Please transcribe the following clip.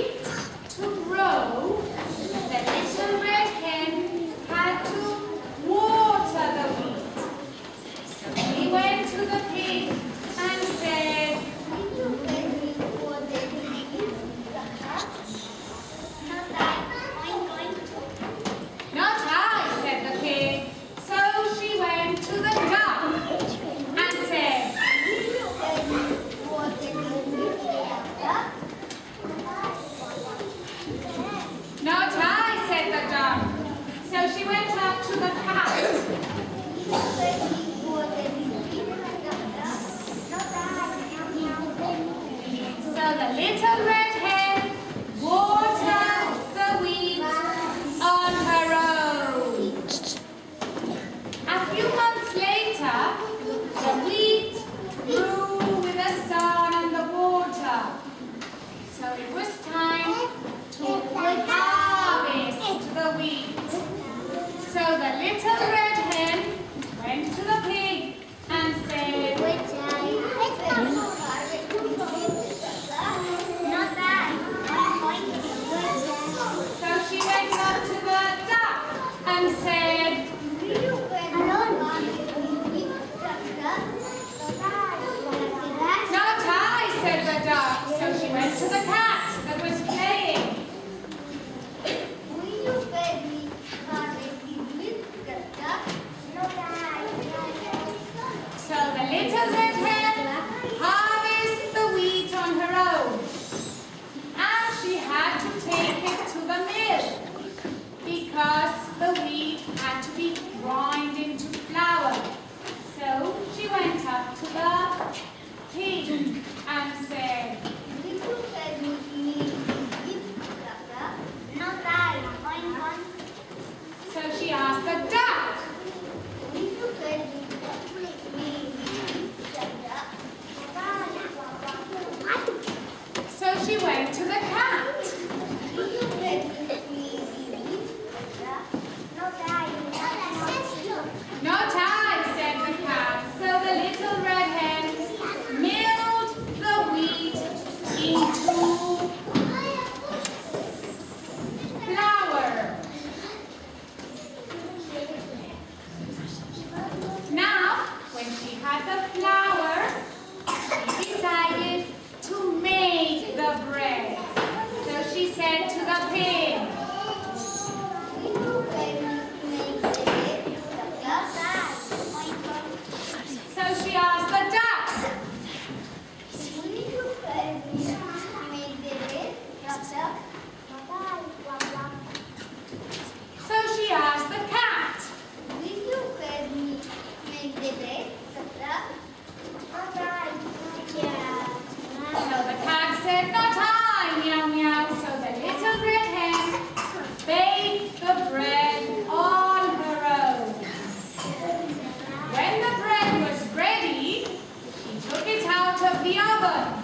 wheat to grow, the little red hen had to water the wheat. So he went to the pig and said, "Not I," said the pig. So she went to the duck and said, "Not I," said the duck. So she went up to the cat. So the little red hen watered the wheat on her own. A few months later, the wheat grew with the sun and the water. So it was time to harvest the wheat. So the little red hen went to the pig and said, so she went up to the duck and said, "Not I," said the duck. So she went to the cat that was playing. So the little red hen harvested the wheat on her own. And she had to take it to the mill because the wheat had to be ground into flour. So she went up to the pig and said, so she asked the duck. So she went to the cat. "Not I," said the cat. So the little red hen milled the wheat into flour. Now, when she had the flour, she decided to make the bread. So she said to the pig, so she asked the duck. So she asked the cat. So the cat said, "Not I," meow meow. So the little red hen baked the bread on her own. When the bread was ready, she took it out of the oven